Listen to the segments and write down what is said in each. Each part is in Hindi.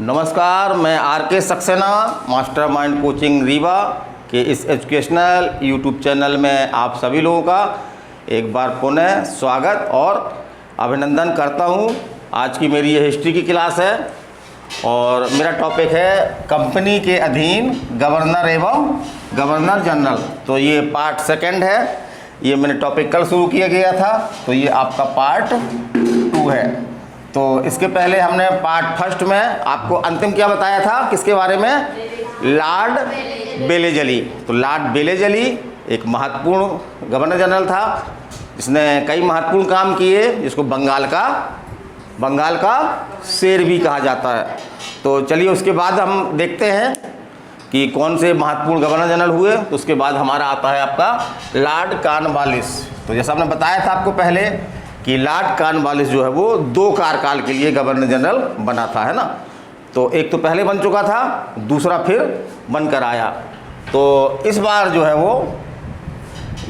नमस्कार, मैं R K. Saxena mastermind coaching Rewa के इस एजुकेशनल यूट्यूब चैनल में आप सभी लोगों का एक बार पुनः स्वागत और अभिनंदन करता हूं। आज की मेरी ये हिस्ट्री की क्लास है और मेरा टॉपिक है कंपनी के अधीन गवर्नर एवं गवर्नर जनरल। तो ये पार्ट सेकंड है। ये मैंने टॉपिक कल शुरू किया गया था, तो ये आपका पार्ट 2 है। तो इसके पहले हमने पार्ट फर्स्ट में आपको अंतिम क्या बताया था, किसके बारे में? लॉर्ड बेलेजली। तो लॉर्ड बेलेजली एक महत्वपूर्ण गवर्नर जनरल था जिसने कई महत्वपूर्ण काम किए, जिसको बंगाल का शेर भी कहा जाता है। तो चलिए उसके बाद हम देखते हैं कि कौन से महत्वपूर्ण गवर्नर जनरल हुए। तो उसके बाद हमारा आता है आपका लॉर्ड कॉर्नवालिस। तो जैसा हमने बताया था आपको पहले कि लॉर्ड कॉर्नवालिस जो है वो 2 कार्यकाल के लिए गवर्नर जनरल बना था, है ना। तो एक तो पहले बन चुका था, दूसरा फिर बनकर आया। तो इस बार जो है वो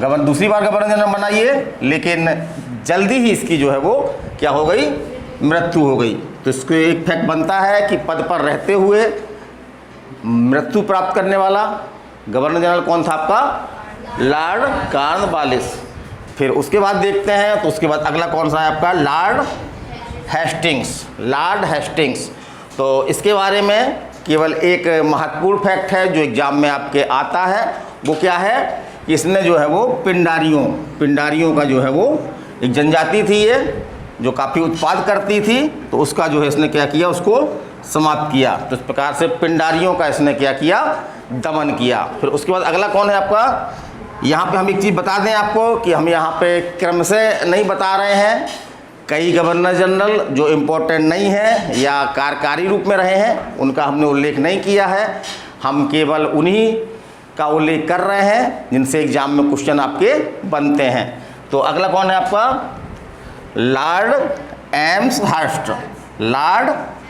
दूसरी बार गवर्नर जनरल बना ये, लेकिन जल्दी ही इसकी जो है वो क्या हो गई, मृत्यु हो गई। तो इसको एक फैक्ट बनता है कि पद पर रहते हुए मृत्यु प्राप्त करने वाला गवर्नर जनरल कौन था आपका? Lord Cornwallis. फिर उसके बाद देखते हैं, तो उसके बाद अगला कौन सा है आपका? Lord Hastings. तो इसके बारे में केवल एक महत्वपूर्ण फैक्ट है जो एग्जाम में आपके आता है। वो क्या है कि इसने जो है वो पिंडारियों का जो है वो एक जनजाति थी ये, जो काफ़ी उत्पाद करती थी। तो उसका जो है इसने क्या किया, उसको समाप्त किया। तो इस प्रकार से पिंडारियों का इसने क्या किया, दमन किया। फिर उसके बाद अगला कौन है आपका? यहाँ पे हम एक चीज़ बता दें आपको कि हम यहाँ पे क्रम से नहीं बता रहे हैं। कई गवर्नर जनरल जो इम्पोर्टेंट नहीं है या कार्यकारी रूप में रहे हैं उनका हमने उल्लेख नहीं किया है। हम केवल उन्हीं का उल्लेख कर रहे हैं जिनसे एग्जाम में क्वेश्चन आपके बनते हैं। तो अगला कौन है आपका? लॉर्ड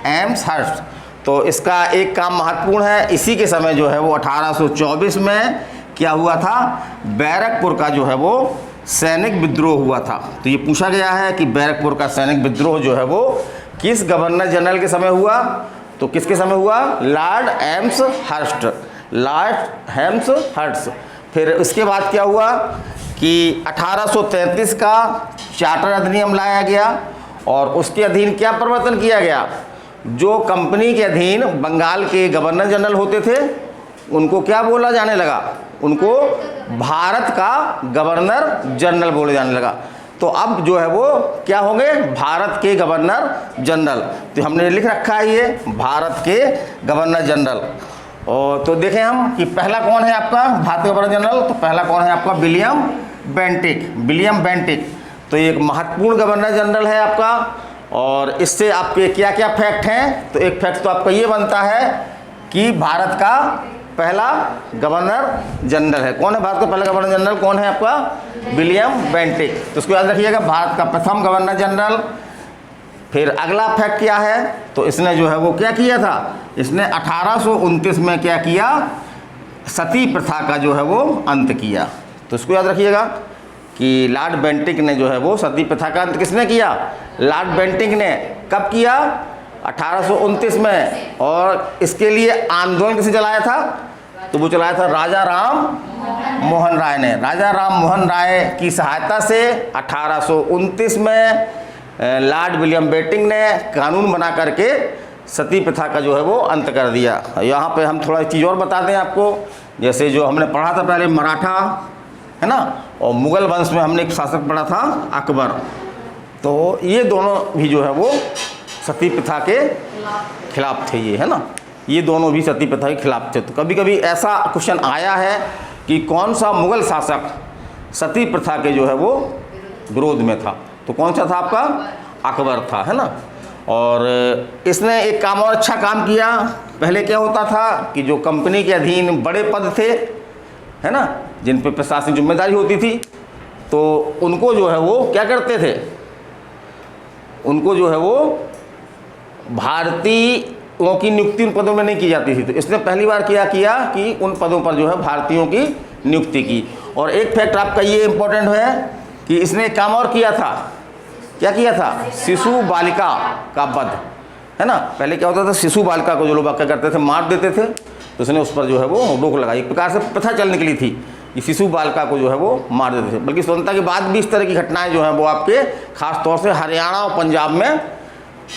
एम्सहर्स्ट। तो इसका एक काम महत्वपूर्ण है। इसी के समय जो है वो 1824 में क्या हुआ था, बैरकपुर का जो है वो सैनिक विद्रोह हुआ था। तो ये पूछा गया है कि बैरकपुर का सैनिक विद्रोह जो है वो किस गवर्नर जनरल के समय हुआ? तो किसके समय हुआ? लॉर्ड एम्सहर्स्ट। फिर इसके बाद क्या हुआ कि 1833 का चार्टर अधिनियम लाया गया और उसके अधीन क्या परिवर्तन किया गया? जो कंपनी के अधीन बंगाल के गवर्नर जनरल होते थे उनको क्या बोला जाने लगा? उनको भारत का गवर्नर जनरल बोले जाने लगा। तो अब जो है वो क्या होंगे? भारत के गवर्नर जनरल। तो हमने लिख रखा है ये भारत के गवर्नर जनरल। और तो देखें हम कि पहला कौन है आपका भारत गवर्नर जनरल? तो पहला कौन है आपका? William Bentinck. तो ये एक महत्वपूर्ण गवर्नर जनरल है आपका। और इससे आपके क्या क्या फैक्ट हैं? तो एक फैक्ट तो आपका ये बनता है कि भारत का पहला गवर्नर जनरल है। कौन है भारत का पहला गवर्नर जनरल? कौन है आपका? William Bentinck. तो उसको याद रखिएगा, भारत का प्रथम गवर्नर जनरल। फिर अगला फैक्ट क्या है? तो इसने जो है वो क्या किया था, इसने 1829 में क्या किया, सती प्रथा का जो है वो अंत किया। तो इसको याद रखिएगा कि लॉर्ड बेंटिक ने जो है वो सती प्रथा का अंत किसने किया? लॉर्ड बेंटिक ने। कब किया? 1829 में। और इसके लिए आंदोलन किसने चलाया था? तो वो चलाया था राजा राम मोहन राय ने। राजा राम मोहन राय की सहायता से 1829 में लॉर्ड विलियम बेंटिक ने कानून बना करके सती प्रथा का जो है वो अंत कर दिया। यहाँ पे हम थोड़ा चीज़ और बता दें आपको, जैसे जो हमने पढ़ा था पहले मराठा, है ना, और मुगल वंश में हमने एक शासक पढ़ा था अकबर। तो ये दोनों भी जो है वो सती प्रथा के खिलाफ थे, ये है ना, ये दोनों भी सती प्रथा के खिलाफ थे। तो कभी कभी ऐसा क्वेश्चन आया है कि कौन सा मुगल शासक सती प्रथा के जो है वो विरोध में था? तो कौन सा था आपका? अकबर था, है ना। और इसने एक काम और अच्छा काम किया। पहले क्या होता था कि जो कंपनी के अधीन बड़े पद थे, है ना, जिन पर प्रशासनिक जिम्मेदारी होती थी, तो उनको जो है वो क्या करते थे, उनको जो है वो भारतीयों की नियुक्ति उन पदों में नहीं की जाती थी। तो इसने पहली बार क्या किया कि उन पदों पर जो है भारतीयों की नियुक्ति की। और एक फैक्ट आपका ये इम्पोर्टेंट है कि इसने एक काम और किया था। क्या किया था? शिशु बालिका का वध। है ना। पहले क्या होता था, शिशु बालिका को जो लोग क्या करते थे, मार देते थे, तो उसने उस पर जो है वो रोक लगाई। एक प्रकार से प्रथा चल निकली थी कि शिशु बालिका को जो है वो मार देते थे। बल्कि स्वतंत्रता के बाद भी इस तरह की घटनाएं जो हैं वो आपके खास तौर से हरियाणा और पंजाब में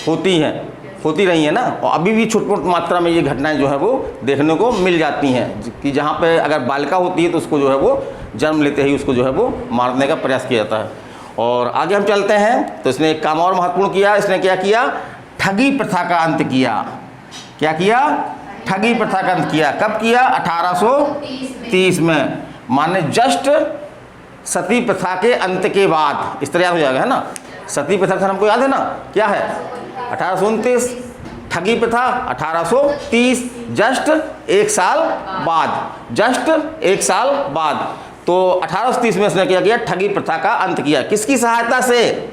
होती रही हैं ना। और अभी भी छोटी मोटी मात्रा में ये घटनाएं जो है वो देखने को मिल जाती हैं कि जहाँ पे अगर बालिका होती है तो उसको जो है वो जन्म लेते ही उसको जो है वो मारने का प्रयास किया जाता है। और आगे हम चलते हैं तो इसने एक काम और महत्वपूर्ण किया। इसने क्या किया, ठगी प्रथा का अंत किया। क्या किया, ठगी प्रथा का अंत किया। कब किया, 1830 में, माने जस्ट सती प्रथा के अंत के बाद। इस तरह याद हो जाएगा, है ना। सती प्रथा हमको याद है ना, क्या है, 1829। ठगी प्रथा 1830, जस्ट एक साल बाद। तो 1830 में इसने क्या किया, ठगी प्रथा का अंत किया। किसकी सहायता से,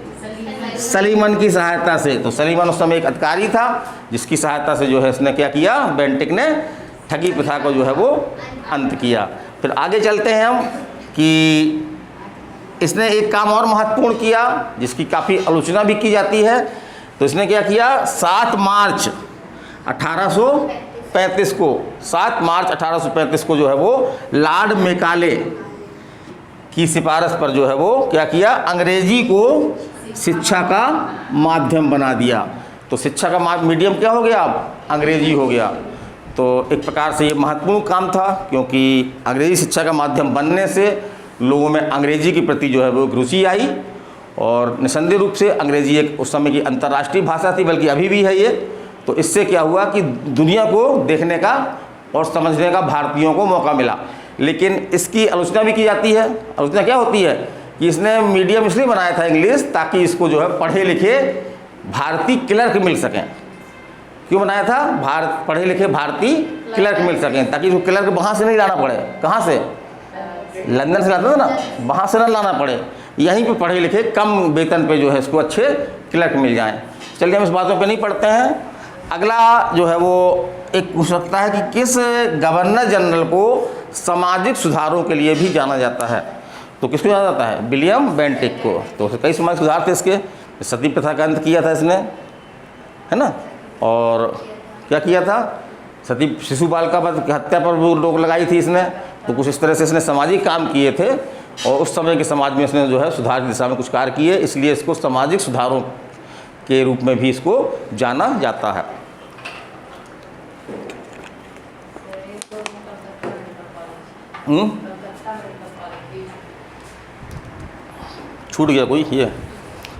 सलीमन की सहायता से। तो सलीमन उस समय एक अधिकारी था जिसकी सहायता से जो है इसने क्या किया, बेंटिक ने ठगी प्रथा को जो है वो अंत किया। फिर आगे चलते हैं हम कि इसने एक काम और महत्वपूर्ण किया जिसकी काफ़ी आलोचना भी की जाती है। तो इसने क्या किया, 7 मार्च 1835 को, 7 मार्च 1835 को जो है वो लॉर्ड मेकाले की सिफारिश पर जो है वो क्या किया, अंग्रेजी को शिक्षा का माध्यम बना दिया। तो शिक्षा का मीडियम क्या हो गया, अब अंग्रेजी हो गया। तो एक प्रकार से ये महत्वपूर्ण काम था, क्योंकि अंग्रेजी शिक्षा का माध्यम बनने से लोगों में अंग्रेजी के प्रति जो है वो रुचि आई। और निसंदेह रूप से अंग्रेजी एक उस समय की अंतर्राष्ट्रीय भाषा थी, बल्कि अभी भी है ये। तो इससे क्या हुआ कि दुनिया को देखने का और समझने का भारतीयों को मौका मिला। लेकिन इसकी आलोचना भी की जाती है। आलोचना क्या होती है कि इसने मीडियम इसलिए बनाया था इंग्लिश, ताकि इसको जो है पढ़े लिखे भारतीय क्लर्क मिल सकें। क्यों बनाया था, पढ़े लिखे भारतीय क्लर्क मिल सकें, ताकि इसको क्लर्क वहाँ से नहीं लाना पड़े। कहाँ से, लंदन से लाता था ना, वहाँ से ना लाना पड़े, यहीं पे पढ़े लिखे कम वेतन पे जो है इसको अच्छे क्लर्क मिल जाएं। चलिए हम इस बातों पे नहीं पढ़ते हैं। अगला जो है वो एक पूछ सकता है कि किस गवर्नर जनरल को सामाजिक सुधारों के लिए भी जाना जाता है। तो किसको जाना जाता है, विलियम बेंटिक को। तो कई सामाजिक सुधार थे इसके। सती प्रथा का अंत किया था इसने, है ना। और क्या किया था, सती शिशु बालिका की हत्या पर वो रोक लगाई थी इसने। तो कुछ इस तरह से इसने सामाजिक काम किए थे और उस समय के समाज में इसने जो है सुधार की दिशा में कुछ कार्य किए, इसलिए इसको सामाजिक सुधारों के रूप में भी इसको जाना जाता है। छूट गया कोई ये,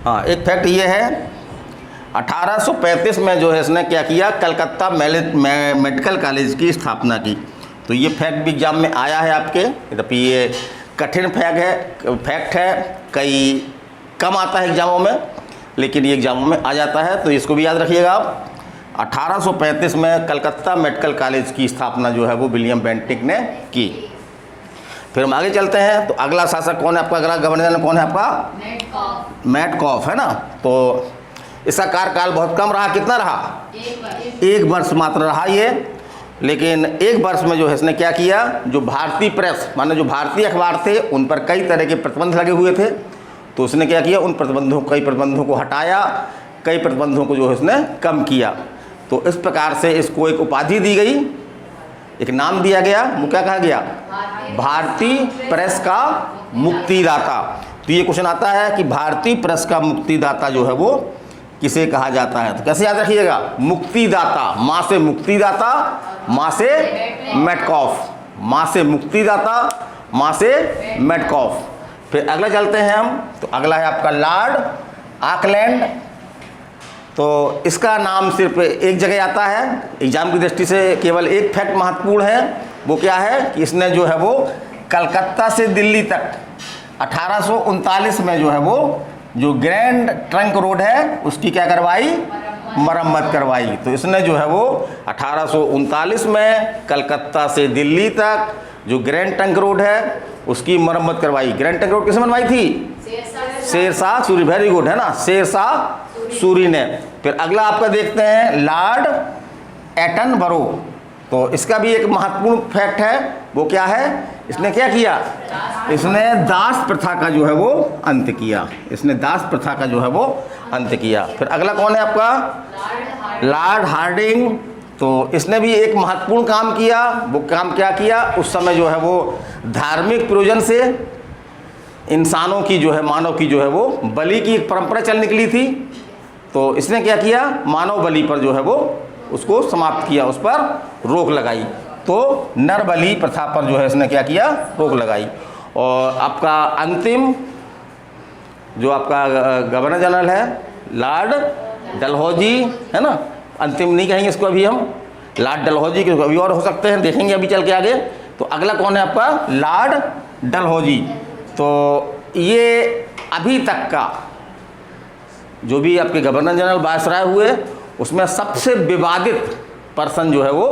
हाँ एक फैक्ट ये है, 1835 में जो है इसने क्या किया, कलकत्ता मेडिकल कॉलेज की स्थापना की। तो ये फैक्ट भी एग्जाम में आया है आपके। यद्यपि ये कठिन फैक्ट है, कई कम आता है एग्जामों में, लेकिन ये एग्जामों में आ जाता है, तो इसको भी याद रखिएगा आप। 1835 में कलकत्ता मेडिकल कॉलेज की स्थापना जो है वो विलियम बेंटिक ने की। फिर हम आगे चलते हैं। तो अगला शासक कौन है आपका, अगला गवर्नर कौन है आपका, मैटकॉफ, है ना। तो इसका कार्यकाल बहुत कम रहा, कितना रहा, 1 वर्ष मात्र रहा ये। लेकिन 1 वर्ष में जो है इसने क्या किया, जो भारतीय प्रेस माने जो भारतीय अखबार थे उन पर कई तरह के प्रतिबंध लगे हुए थे। तो उसने क्या किया, उन कई प्रतिबंधों को हटाया, कई प्रतिबंधों को जो है उसने कम किया। तो इस प्रकार से इसको एक उपाधि दी गई, एक नाम दिया गया, वो क्या कहा गया, भारतीय प्रेस का मुक्तिदाता। तो ये क्वेश्चन आता है कि भारतीय प्रेस का मुक्तिदाता जो है वो किसे कहा जाता है। तो कैसे याद रखिएगा, मुक्तिदाता, माँ से मुक्तिदाता, माँ से मैटकॉफ, माँ से मुक्तिदाता, माँ से मैटकॉफ। फिर अगला चलते हैं हम। तो अगला है आपका लॉर्ड ऑकलैंड। तो इसका नाम सिर्फ एक जगह आता है, एग्जाम की दृष्टि से केवल एक फैक्ट महत्वपूर्ण है। वो क्या है कि इसने जो है वो कलकत्ता से दिल्ली तक 1839 में जो है वो जो ग्रैंड ट्रंक रोड है उसकी क्या करवाई, मरम्मत करवाई। तो इसने जो है वो 1839 में कलकत्ता से दिल्ली तक जो ग्रैंड ट्रंक रोड है उसकी मरम्मत करवाई। ग्रैंड ट्रंक रोड किसने बनवाई थी, शेरशाह सूरी, वेरी गुड, है ना, शेरशाह सूरी ने। फिर अगला आपका देखते हैं लॉर्ड एटनबरो। तो इसका भी एक महत्वपूर्ण फैक्ट है, वो क्या है इसने क्या किया? इसने दास प्रथा का जो है वो अंत किया। इसने दास प्रथा का जो है वो अंत किया। फिर अगला कौन है आपका? Lord Hardinge. तो इसने भी एक महत्वपूर्ण काम किया। वो काम क्या किया? उस समय जो है वो धार्मिक प्रयोजन से इंसानों की जो है, मानव की जो है वो बलि की एक परंपरा चल निकली थी। तो इसने क्या किया? मानव बलि पर जो है वो उसको समाप्त किया, उस पर रोक लगाई। तो नर बलि प्रथा पर जो है इसने क्या किया? रोक लगाई। और आपका अंतिम जो आपका गवर्नर जनरल है लॉर्ड डलहौजी, है ना, अंतिम नहीं कहेंगे इसको अभी हम, लॉर्ड डलहौजी, क्योंकि अभी और हो सकते हैं, देखेंगे अभी चल के आगे। तो अगला कौन है आपका? लॉर्ड डलहौजी। तो ये अभी तक का जो भी आपके गवर्नर जनरल वायसराय हुए उसमें सबसे विवादित पर्सन जो है वो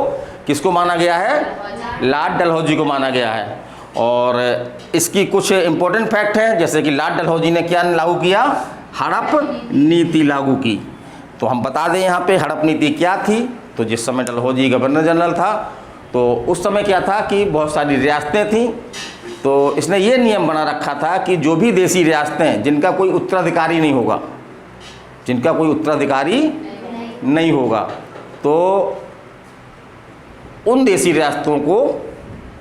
किसको माना गया है? लॉर्ड डलहौजी को माना गया है। और इसकी कुछ इम्पोर्टेंट फैक्ट हैं, जैसे कि लॉर्ड डलहौजी ने क्या लागू किया? हड़प नीति लागू की। तो हम बता दें यहाँ पे हड़प नीति क्या थी। तो जिस समय डलहौजी गवर्नर जनरल था तो उस समय क्या था कि बहुत सारी रियासतें थीं। तो इसने ये नियम बना रखा था कि जो भी देसी रियासतें जिनका कोई उत्तराधिकारी नहीं होगा, जिनका कोई उत्तराधिकारी नहीं होगा, तो उन देसी रियासतों को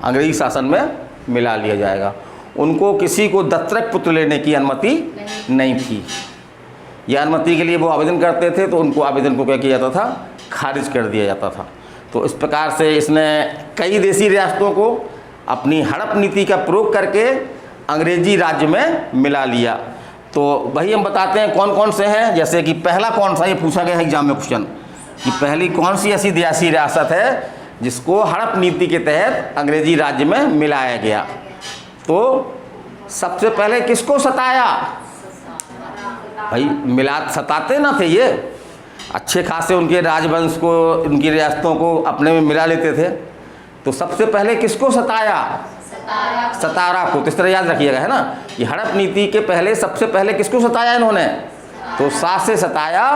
अंग्रेजी शासन में मिला लिया जाएगा। उनको किसी को दत्तक पुत्र लेने की अनुमति नहीं थी। यह अनुमति के लिए वो आवेदन करते थे तो उनको आवेदन को क्या किया जाता था? खारिज कर दिया जाता था। तो इस प्रकार से इसने कई देसी रियासतों को अपनी हड़प नीति का प्रयोग करके अंग्रेजी राज्य में मिला लिया। तो वही हम बताते हैं कौन कौन से हैं। जैसे कि पहला कौन सा, ये पूछा गया है एग्जाम में क्वेश्चन, कि पहली कौन सी ऐसी देसी रियासत है जिसको हड़प नीति के तहत अंग्रेजी राज्य में मिलाया गया? तो सबसे पहले किसको सताया? भाई सताते ना थे ये, अच्छे खासे उनके राजवंश को, उनकी रियासतों को अपने में मिला लेते थे। तो सबसे पहले किसको सताया? सतारा को। तो इस तरह याद रखिएगा, है ना, कि हड़प नीति के पहले सबसे पहले किसको सताया इन्होंने? तो सा से सताया,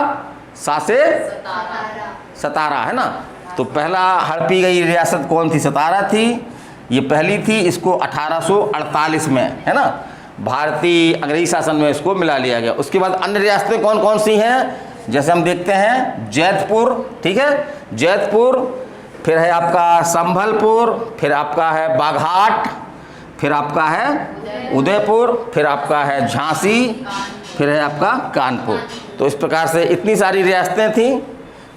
सा से सतारा, है ना। तो पहला हड़पी गई रियासत कौन थी? सतारा थी, ये पहली थी। इसको 1848 में, है ना, भारतीय अंग्रेजी शासन में इसको मिला लिया गया। उसके बाद अन्य रियासतें कौन कौन सी हैं? जैसे हम देखते हैं जैतपुर, ठीक है, जैतपुर, फिर है आपका संभलपुर, फिर आपका है बाघाट, फिर आपका है उदयपुर, फिर आपका है झांसी, फिर है आपका कानपुर। तो इस प्रकार से इतनी सारी रियासतें थीं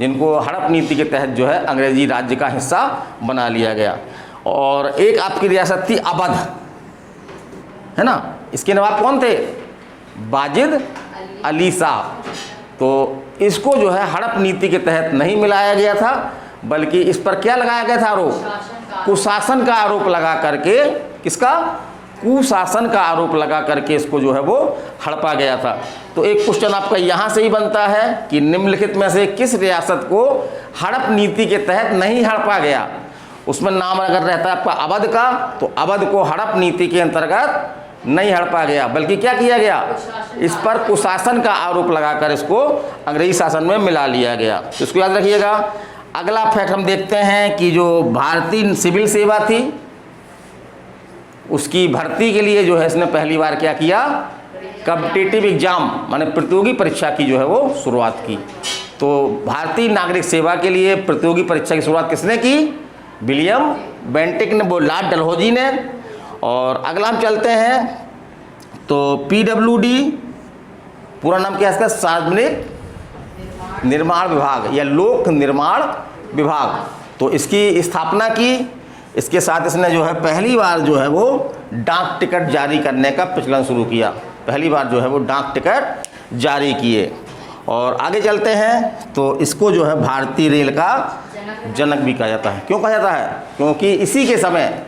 जिनको हड़प नीति के तहत जो है अंग्रेजी राज्य का हिस्सा बना लिया गया। और एक आपकी रियासत थी अवध, है ना, इसके नवाब कौन थे? वाजिद अली साहब। तो इसको जो है हड़प नीति के तहत नहीं मिलाया गया था, बल्कि इस पर क्या लगाया गया था आरोप? कुशासन का आरोप लगा करके, किसका? कुशासन का आरोप लगा करके इसको जो है वो हड़पा गया था। तो एक क्वेश्चन आपका यहाँ से ही बनता है कि निम्नलिखित में से किस रियासत को हड़प नीति के तहत नहीं हड़पा गया? उसमें नाम अगर रहता है आपका अवध का, तो अवध को हड़प नीति के अंतर्गत नहीं हड़पा गया, बल्कि क्या किया गया? इस पर कुशासन का आरोप लगाकर इसको अंग्रेजी शासन में मिला लिया गया। तो इसको याद रखिएगा। अगला फैक्ट हम देखते हैं कि जो भारतीय सिविल सेवा थी उसकी भर्ती के लिए जो है इसने पहली बार क्या किया? कॉम्पिटिटिव एग्जाम, माने प्रतियोगी परीक्षा की जो है वो शुरुआत की। तो भारतीय नागरिक सेवा के लिए प्रतियोगी परीक्षा की शुरुआत किसने की? विलियम बेंटिक ने, वो लॉर्ड डलहौजी ने। और अगला हम चलते हैं तो PWD, पूरा नाम क्या है इसका? सार्वजनिक निर्माण विभाग या लोक निर्माण विभाग। तो इसकी स्थापना की। इसके साथ इसने जो है पहली बार जो है वो डाक टिकट जारी करने का प्रचलन शुरू किया। पहली बार जो है वो डाक टिकट जारी किए। और आगे चलते हैं तो इसको जो है भारतीय रेल का जनक भी कहा जाता है। क्यों कहा जाता है? क्योंकि इसी के समय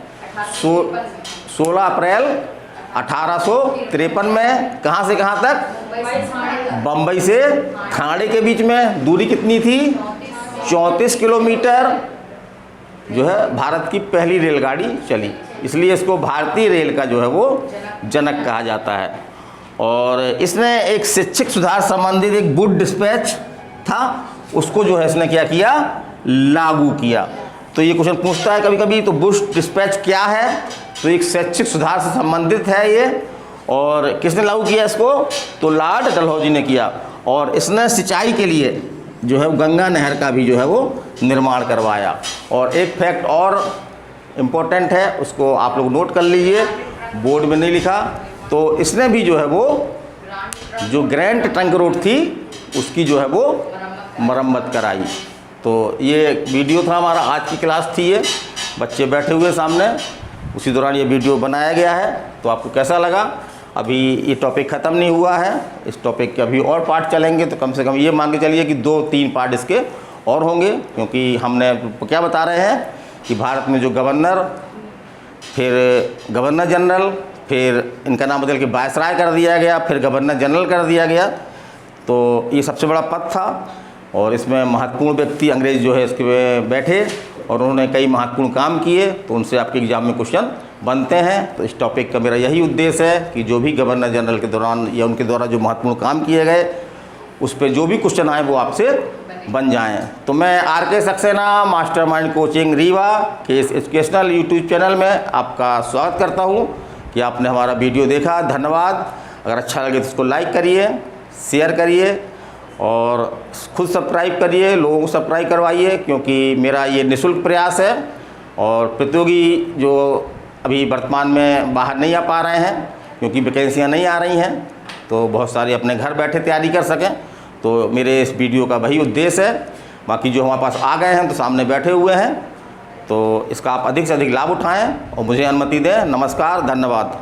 16 अप्रैल 1853 में कहाँ से कहाँ तक? बम्बई से ठाणे के बीच में दूरी कितनी थी? 34 किलोमीटर जो है भारत की पहली रेलगाड़ी चली। इसलिए इसको भारतीय रेल का जो है वो जनक कहा जाता है। और इसने एक शैक्षिक सुधार संबंधित एक वुड डिस्पैच था, उसको जो है इसने क्या किया? लागू किया। तो ये क्वेश्चन पूछता है कभी कभी, तो वुड डिस्पैच क्या है? तो एक शैक्षिक सुधार से संबंधित है ये। और किसने लागू किया इसको? तो लॉर्ड डलहौजी ने किया। और इसने सिंचाई के लिए जो है गंगा नहर का भी जो है वो निर्माण करवाया। और एक फैक्ट और इम्पोर्टेंट है, उसको आप लोग नोट कर लीजिए, बोर्ड में नहीं लिखा। तो इसने भी जो है वो जो ग्रैंड ट्रंक रोड थी उसकी जो है वो मरम्मत कराई। तो ये वीडियो था हमारा, आज की क्लास थी ये, बच्चे बैठे हुए सामने, उसी दौरान ये वीडियो बनाया गया है। तो आपको कैसा लगा? अभी ये टॉपिक ख़त्म नहीं हुआ है, इस टॉपिक के अभी और पार्ट चलेंगे। तो कम से कम ये मान के चलिए कि 2-3 पार्ट इसके और होंगे, क्योंकि हमने क्या बता रहे हैं कि भारत में जो गवर्नर, फिर गवर्नर जनरल, फिर इनका नाम बदल के वायसराय कर दिया गया, फिर गवर्नर जनरल कर दिया गया। तो ये सबसे बड़ा पद था और इसमें महत्वपूर्ण व्यक्ति अंग्रेज जो है इसके बैठे और उन्होंने कई महत्वपूर्ण काम किए। तो उनसे आपके एग्जाम में क्वेश्चन बनते हैं। तो इस टॉपिक का मेरा यही उद्देश्य है कि जो भी गवर्नर जनरल के दौरान या उनके द्वारा जो महत्वपूर्ण काम किए गए उस पर जो भी क्वेश्चन आए वो आपसे बन जाएं। तो मैं RK Saxena mastermind coaching Rewa के इस एजुकेशनल यूट्यूब चैनल में आपका स्वागत करता हूँ कि आपने हमारा वीडियो देखा। धन्यवाद। अगर अच्छा लगे तो इसको लाइक करिए, शेयर करिए और खुद सब्सक्राइब करिए, लोगों को सब्सक्राइब करवाइए, क्योंकि मेरा ये निःशुल्क प्रयास है। और प्रतियोगी जो अभी वर्तमान में बाहर नहीं आ पा रहे हैं क्योंकि वैकेंसियाँ नहीं आ रही हैं, तो बहुत सारे अपने घर बैठे तैयारी कर सकें, तो मेरे इस वीडियो का वही उद्देश्य है। बाकी जो हमारे पास आ गए हैं तो सामने बैठे हुए हैं, तो इसका आप अधिक से अधिक लाभ उठाएं और मुझे अनुमति दें। नमस्कार, धन्यवाद।